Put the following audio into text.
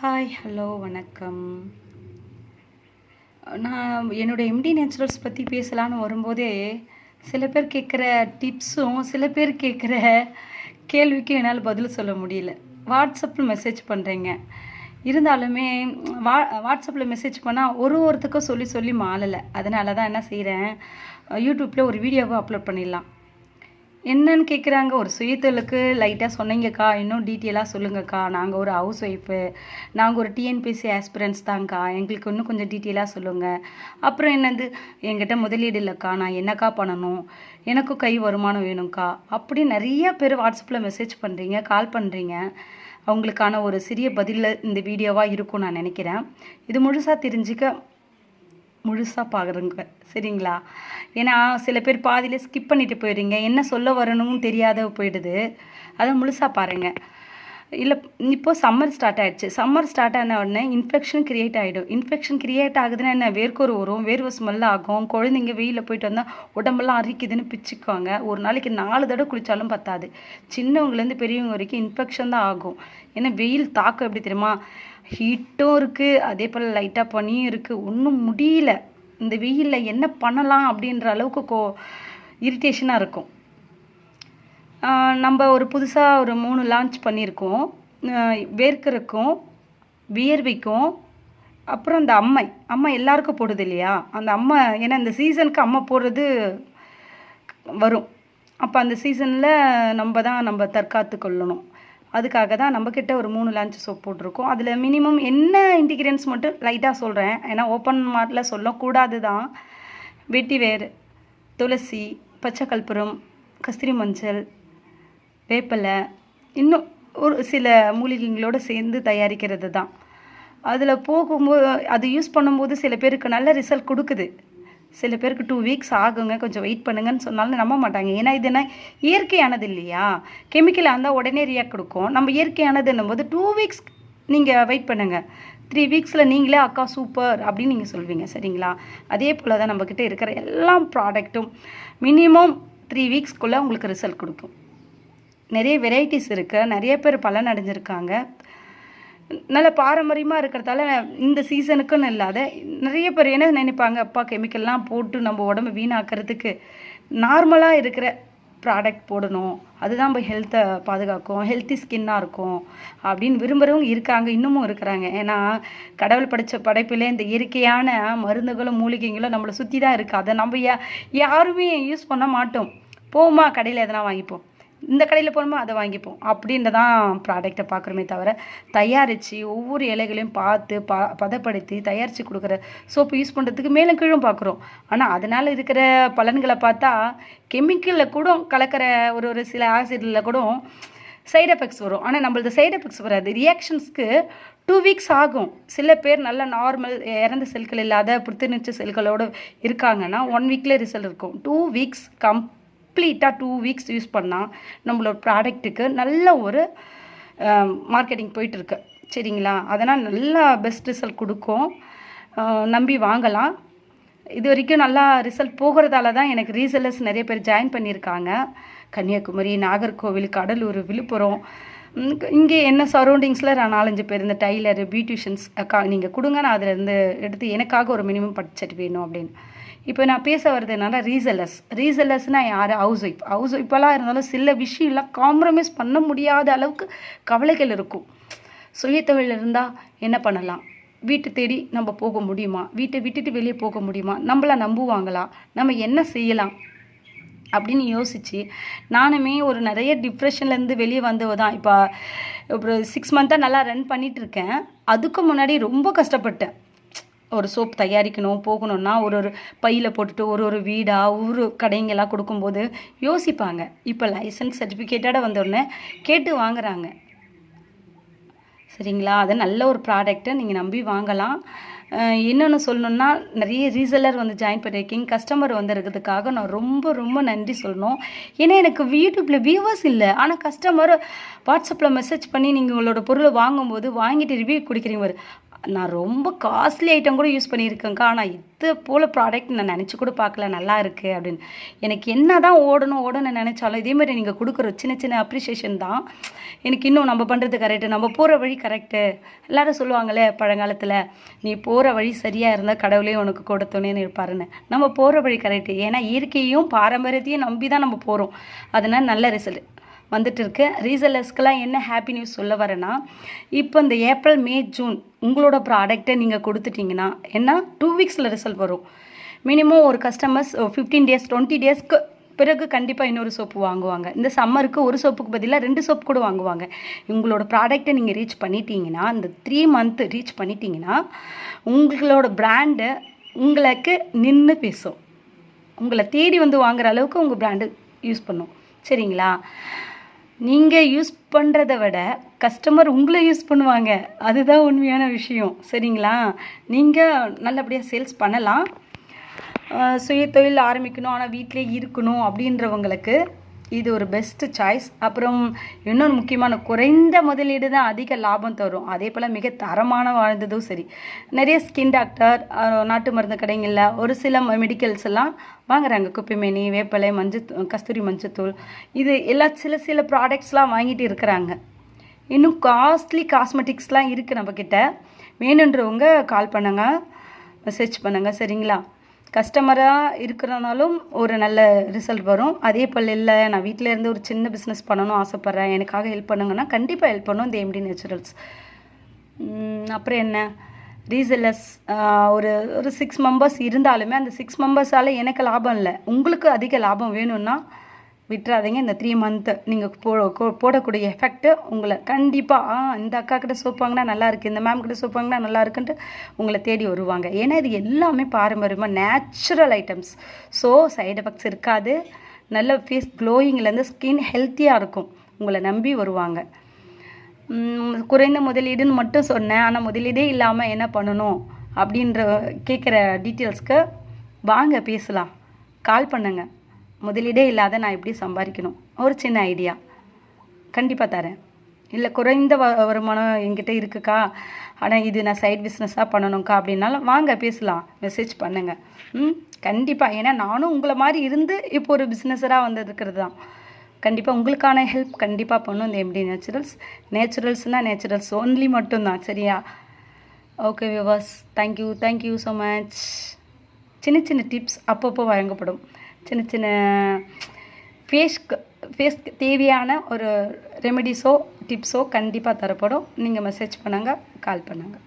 Hi, hello, வணக்கம். நான் என்னோடய எம்டி நேச்சுரல்ஸ் பற்றி பேசலான்னு வரும்போதே, சில பேர் கேட்குற டிப்ஸும், சில பேர் கேட்குற கேள்விக்கும் என்னால் பதில் சொல்ல முடியல. வாட்ஸ்அப்பில் மெசேஜ் பண்ணுறேங்க. இருந்தாலுமே வாட்ஸ்அப்பில் மெசேஜ் பண்ணால் ஒருத்தருக்கும் சொல்லி சொல்லி மாளலை. அதனால தான் என்ன செய்கிறேன், யூடியூப்பில் ஒரு வீடியோவை அப்லோட் பண்ணிடலாம். என்னன்னு கேட்குறாங்க. ஒரு சுயதொழிலுக்கு லைட்டாக சொன்னீங்கக்கா, இன்னும் டீட்டெயிலாக சொல்லுங்கக்கா. நாங்கள் ஒரு ஹவுஸ் ஒய்ஃபு, நாங்கள் ஒரு டிஎன்பிஎஸ்சி ஆஸ்பிரன்ஸ் தாங்க்கா, எங்களுக்கு இன்னும் கொஞ்சம் டீட்டெயிலாக சொல்லுங்கள். அப்புறம் என்னது, என்கிட்ட முதலீடு இல்லைக்கா, நான் என்னக்கா பண்ணணும், எனக்கும் கை வருமானம் வேணும்க்கா. அப்படி நிறைய பேர் வாட்ஸ்அப்பில் மெசேஜ் பண்ணுறீங்க, கால் பண்ணுறீங்க. அவங்களுக்கான ஒரு சிறிய பதில் இந்த வீடியோவாக இருக்கும் நான் நினைக்கிறேன். இது முழுசாக தெரிஞ்சுக்க முழுசாக பார்க்குறேங்க, சரிங்களா? ஏன்னா சில பேர் பாதியில் ஸ்கிப் பண்ணிட்டு போயிடுறீங்க, என்ன சொல்ல வரணும்னு தெரியாத போயிடுது. அதை முழுசாக பாருங்கள். இல்லை, இப்போது சம்மர் ஸ்டார்ட் ஆகிடுச்சு. சம்மர் ஸ்டார்ட் ஆன உடனே இன்ஃபெக்ஷன் க்ரியேட் ஆகிடும். இன்ஃபெக்ஷன் க்ரியேட் ஆகுதுன்னா என்ன, வேர்க்கொரு வரும், வேர்வை ஸ்மெல் ஆகும். குழந்தைங்க வெயிலில் போயிட்டு வந்தால் உடம்பெல்லாம் அரிக்குதுன்னு பிச்சுக்குவாங்க. ஒரு நாளைக்கு 4 தடவை குளித்தாலும் பத்தாது. சின்னவங்கலேருந்து பெரியவங்க வரைக்கும் இன்ஃபெக்ஷன் தான் ஆகும். ஏன்னா வெயில் தாக்கம் எப்படி தெரியுமா, ஹீட்டும் இருக்குது, அதே போல் லைட்டாக பனியும் இருக்குது. ஒன்றும் முடியல. இந்த வெயிலில் என்ன பண்ணலாம் அப்படின்ற அளவுக்கு இரிட்டேஷனாக இருக்கும். நம்ம ஒரு புதுசாக ஒரு 3 லான்ச் பண்ணியிருக்கோம். வேர்க்கறக்கும், வியர்வைக்கும், அப்புறம் அந்த அம்மை எல்லாருக்கும் போடுது இல்லையா, அந்த அம்மை. ஏன்னா இந்த சீசனுக்கு அம்மை போடுறது வரும். அப்போ அந்த சீசனில் நம்ம தற்காத்து கொள்ளணும். அதுக்காக தான் நம்மக்கிட்ட ஒரு 3 லான்ச் சோப் போட்டிருக்கோம். அதில் மினிமம் என்ன இன்டிகிரியன்ஸ் மட்டும் லைட்டாக சொல்கிறேன், ஏன்னா ஓப்பன் மார்ட்டில் சொல்லக்கூடாது தான். வெட்டிவேர், துளசி, பச்சை கற்பூரம், கஸ்தூரி மஞ்சள், வேப்பிலை, இன்னும் ஒரு சில மூலிகைங்களோடு சேர்ந்து தயாரிக்கிறது தான். அதில் போகும்போது அது யூஸ் பண்ணும்போது சில பேருக்கு நல்ல ரிசல்ட் கொடுக்குது. சில பேருக்கு 2 வீக்ஸ் ஆகுங்க, கொஞ்சம் வெயிட் பண்ணுங்கன்னு சொன்னாலும் நம்ப மாட்டாங்க. ஏன்னா இது என்ன, இயற்கையானது இல்லையா. கெமிக்கலாக இருந்தால் உடனே ரியாக்ட் கொடுக்கும். நம்ம இயற்கையானதுன்னும் போது 2 வீக்ஸ் நீங்கள் வெயிட் பண்ணுங்கள். 3 வீக்ஸில் நீங்களே அக்கா சூப்பர் அப்படின்னு நீங்கள் சொல்வீங்க, சரிங்களா? அதே போல் தான் நம்மக்கிட்ட இருக்கிற எல்லா ப்ராடக்ட்டும் மினிமம் 3 வீக்ஸ்க்குள்ளே உங்களுக்கு ரிசல்ட் கொடுக்கும். நிறைய வெரைட்டிஸ் இருக்குது, நிறைய பேர் பலன் அடைஞ்சிருக்காங்க. நல்ல பாரம்பரியமாக இருக்கிறதால இந்த சீசனுக்குன்னு இல்லாத நிறைய பேர் என்ன நினைப்பாங்க, அப்பா கெமிக்கல்லாம் போட்டு நம்ம உடம்பு வீணாக்கிறதுக்கு நார்மலாக இருக்கிற ப்ராடக்ட் போடணும், அதுதான் நம்ம ஹெல்த்தை பாதுகாக்கும், ஹெல்த்தி ஸ்கின்னாக இருக்கும் அப்படின்னு விரும்புகிறவங்க இருக்காங்க, இன்னமும் இருக்கிறாங்க. ஏன்னா கடவுள் படைத்த படைப்பில் இந்த இயற்கையான மருந்துகளும் மூலிகைகளும் நம்மளை சுற்றி தான் இருக்குது. அதை நம்ம யாருமே யூஸ் பண்ண மாட்டோம். போமா கடையில் எதனா வாங்கிப்போம், இந்த கடையில் போகணுமா அதை வாங்கிப்போம் அப்படின்றதான் ப்ராடக்டை பார்க்குறோமே தவிர, தயாரித்து ஒவ்வொரு இலைகளையும் பார்த்து பதப்படுத்தி தயாரித்து கொடுக்குற சோப்பு யூஸ் பண்ணுறதுக்கு மேலும் கீழும் பார்க்குறோம். ஆனால் அதனால் இருக்கிற பலன்களை பார்த்தா கெமிக்கலில் கூட கலக்கிற ஒரு சில ஆசிடில் கூட சைடு எஃபெக்ட்ஸ் வரும். ஆனால் நம்மளது சைடு எஃபெக்ட்ஸ் வராது. ரியாக்ஷன்ஸ்க்கு 2 வீக்ஸ் ஆகும். சில பேர் நல்ல நார்மல் இறந்த செல்கள் இல்லாத புத்துணர்ச்சி செல்களோடு இருக்காங்கன்னா 1 வீக்கில் ரிசல்ட் இருக்கும். 2 வீக்ஸ் கம்ப்ளீட்டாக 2 வீக்ஸ் யூஸ் பண்ணால் நம்மளோட ப்ராடக்ட்டுக்கு நல்ல ஒரு மார்க்கெட்டிங் போயிட்டுருக்கு, சரிங்களா? அதனால் நல்லா பெஸ்ட் ரிசல்ட் கொடுக்கும், நம்பி வாங்கலாம். இது வரைக்கும் நல்லா ரிசல்ட் போகிறதால தான் எனக்கு ரீசெல்லர்ஸ் நிறைய பேர் ஜாயின் பண்ணியிருக்காங்க. கன்னியாகுமரி, நாகர்கோவில், கடலூர், விழுப்புரம், இங்கே என்ன சரௌண்டிங்ஸில் நான் 4-5 பேர், இந்த டைலரு, பியூட்டிஷியன்ஸ் அக்கா நீங்கள் கொடுங்க, நான் அதிலேருந்து எடுத்து எனக்காக ஒரு மினிமம் பட்ஜெட் வேணும் அப்படின்னு. இப்போ நான் பேச வர்றதுனால ரீசெல்லர்ஸ்னால் யார், ஹவுஸ் ஒய்ஃபெல்லாம் இருந்தாலும் சில விஷயம்லாம் காம்ப்ரமைஸ் பண்ண முடியாத அளவுக்கு கவலைகள் இருக்கும். சுயதொழில் இருந்தால் என்ன பண்ணலாம், வீட்டு தேடி நம்ம போக முடியுமா, வீட்டை விட்டுட்டு வெளியே போக முடியுமா, நம்மளை நம்புவாங்களா, நம்ம என்ன செய்யலாம் அப்படின்னு யோசித்து நானுமே ஒரு நிறைய டிப்ரெஷன்லேருந்து வெளியே வந்தவ தான். இப்போ ஒரு 6 மந்த்தாக நல்லா ரன் பண்ணிகிட்ருக்கேன். அதுக்கு முன்னாடி ரொம்ப கஷ்டப்பட்டேன். ஒரு சோப் தயாரிக்கணும் போகணுன்னா ஒரு பையில் போட்டுட்டு ஒரு வீடாக ஒவ்வொரு கடைங்கெல்லாம் கொடுக்கும்போது யோசிப்பாங்க. இப்போ லைசன்ஸ் சர்டிஃபிகேட்டோட வந்தோடனே கேட்டு வாங்குறாங்க, சரிங்களா? அது நல்ல ஒரு ப்ராடக்ட்டை நீங்கள் நம்பி வாங்கலாம். இன்னொன்று சொல்லணுன்னா, நிறைய ரீசெல்லர் வந்து ஜாயின் பண்ணியிருக்கீங்க, கஸ்டமர் வந்துருக்கிறதுக்காக நான் ரொம்ப ரொம்ப நன்றி சொல்லணும். ஏன்னா எனக்கு யூடியூப்பில் வியூவர்ஸ் இல்லை, ஆனால் கஸ்டமர் வாட்ஸ்அப்பில் மெசேஜ் பண்ணி நீங்கள் உங்களோட பொருளை வாங்கும்போது வாங்கிட்டு ரிவ்யூ கொடுக்குறீங்க. நான் ரொம்ப காஸ்ட்லி ஐட்டம் கூட யூஸ் பண்ணியிருக்கேங்க்கா. ஆனால் இது போல் ப்ராடக்ட் நான் நினச்சி கூட பார்க்கல நல்லா இருக்குது அப்படின்னு. எனக்கு என்ன தான் ஓடணும்னு நினச்சாலும் இதேமாதிரி நீங்கள் கொடுக்குற சின்ன சின்ன அப்ரிஷியேஷன் தான் எனக்கு இன்னும் நம்ம பண்ணுறது கரெக்டு, நம்ம போகிற வழி கரெக்டு. எல்லோரும் சொல்லுவாங்களே பழங்காலத்தில், நீ போகிற வழி சரியாக இருந்தால் கடவுளே உனக்கு கொடுத்தோன்னே இருப்பாருன்னு. நம்ம போகிற வழி கரெக்டு. ஏன்னா இயற்கையும் பாரம்பரியத்தையும் நம்பி தான் நம்ம போகிறோம். அதனால் நல்ல ரிசல்ட் வந்துட்டு இருக்கு. ரீசெல்லர்ஸ்க்கெலாம் என்ன ஹாப்பி நியூஸ் சொல்ல வரேன்னா, இப்போ இந்த ஏப்ரல் மே ஜூன் உங்களோட ப்ராடக்டை நீங்கள் கொடுத்துட்டிங்கன்னா என்ன 2 வீக்ஸில் ரிசல்ட் வரும். மினிமம் ஒரு கஸ்டமர்ஸ் 15 டேஸ் 20 டேஸ்க்கு பிறகு கண்டிப்பாக இன்னொரு சோப்பு வாங்குவாங்க. இந்த சம்மருக்கு ஒரு சோப்புக்கு பதிலாக 2 சோப்பு கூட வாங்குவாங்க. உங்களோட ப்ராடக்டை நீங்கள் ரீச் பண்ணிட்டீங்கன்னா, இந்த 3 மந்த் ரீச் பண்ணிட்டீங்கன்னா உங்களோட பிராண்டு உங்களுக்கு நின்று பேசும். உங்களை தேடி வந்து வாங்குகிற அளவுக்கு உங்கள் பிராண்டு யூஸ் பண்ணும். சரிங்களா? நீங்கள் யூஸ் பண்ணுறத விட கஸ்டமர் உங்களை யூஸ் பண்ணுவாங்க. அதுதான் உண்மையான விஷயம். சரிங்களா? நீங்கள் நல்லபடியாக சேல்ஸ் பண்ணலாம். சுய தொழில் ஆரம்பிக்கணும் ஆனால் வீட்டிலே இருக்கணும் அப்படின்றவங்களுக்கு இது ஒரு பெஸ்ட்டு சாய்ஸ். அப்புறம் இன்னொன்று முக்கியமான, குறைந்த முதலீடு தான் அதிக லாபம் தரும். அதே போல் மிக தரமான வாழ்ந்ததும் சரி. நிறைய ஸ்கின் டாக்டர், நாட்டு மருந்து கடைங்களில் ஒரு சில மெடிக்கல்ஸ் எல்லாம் வாங்குறாங்க. குப்பைமேனி, வேப்பலை, கஸ்தூரி மஞ்சத்தூள், இது எல்லாம் சில ப்ராடக்ட்ஸ்லாம் வாங்கிட்டு இருக்கிறாங்க. இன்னும் காஸ்ட்லி காஸ்மெட்டிக்ஸ்லாம் இருக்குது நம்மக்கிட்ட. வேணுன்றவங்க கால் பண்ணுங்கள், மெசேஜ் பண்ணுங்கள். சரிங்களா? கஸ்டமராக இருக்கிறனாலும் ஒரு நல்ல ரிசல்ட் வரும். அதே போல் இல்லை, நான் வீட்டில் இருந்து ஒரு சின்ன பிஸ்னஸ் பண்ணணும் ஆசைப்பட்றேன், எனக்காக ஹெல்ப் பண்ணுங்கன்னா கண்டிப்பாக ஹெல்ப் பண்ணும் இந்த எம்டி நேச்சுரல்ஸ். அப்புறம் என்ன, ரீசெல்லர்ஸ் ஒரு 6 மெம்பர்ஸ் இருந்தாலுமே அந்த 6 மெம்பர்ஸால் எனக்கு லாபம் இல்லை. உங்களுக்கு அதிக லாபம் வேணும்னா விட்டுறாதீங்க. இந்த 3 மந்த்து நீங்கள் போடக்கூடிய எஃபெக்ட்டு உங்களை கண்டிப்பாக இந்த அக்கா கிட்ட சோப் வாங்கினா நல்லா இருக்குது, இந்த மேம் கிட்ட சோப் வாங்கினா நல்லா இருக்குன்ட்டு உங்களை தேடி வருவாங்க. ஏன்னா இது எல்லாமே பாரம்பரியமாக natural items. So side effects இருக்காது. நல்ல ஃபேஸ் க்ளோயிங்லேருந்து ஸ்கின் ஹெல்த்தியாக இருக்கும். உங்களை நம்பி வருவாங்க. குறைந்த முதலீடுன்னு மட்டும் சொன்னேன். ஆனால் முதலீடே இல்லாமல் என்ன பண்ணணும் அப்படின்ற கேட்குற டீட்டெயில்ஸ்க்கு வாங்க பேசலாம். கால் பண்ணுங்கள். முதலீடே இல்லாத நான் எப்படி சம்பாதிக்கணும், ஒரு சின்ன ஐடியா கண்டிப்பாக தரேன். இல்லை குறைந்த வருமானம் என்கிட்ட இருக்குக்கா, ஆனால் இது நான் சைட் பிஸ்னஸாக பண்ணணும்க்கா அப்படின்னாலும் வாங்க பேசலாம், மெசேஜ் பண்ணுங்கள். கண்டிப்பாக. ஏன்னா நானும் உங்களை மாதிரி இருந்து இப்போ ஒரு பிஸ்னஸராக வந்துருக்கிறது தான். கண்டிப்பாக உங்களுக்கான ஹெல்ப் கண்டிப்பாக பண்ணும் இந்த எம்டி நேச்சுரல்ஸ். நேச்சுரல்ஸ்னால் நேச்சுரல்ஸ் ஓன்லி மட்டும்தான். சரியா? Okay viewers, thank you so much. சின்ன சின்ன டிப்ஸ் அப்பப்போ வழங்கப்படும். சின்ன ஃபேஸ்க்கு தேவையான ஒரு ரெமெடிஸோ டிப்ஸோ கண்டிப்பாக தரப்படும். நீங்கள் மெசேஜ் பண்ணுங்கள், கால் பண்ணுங்கள்.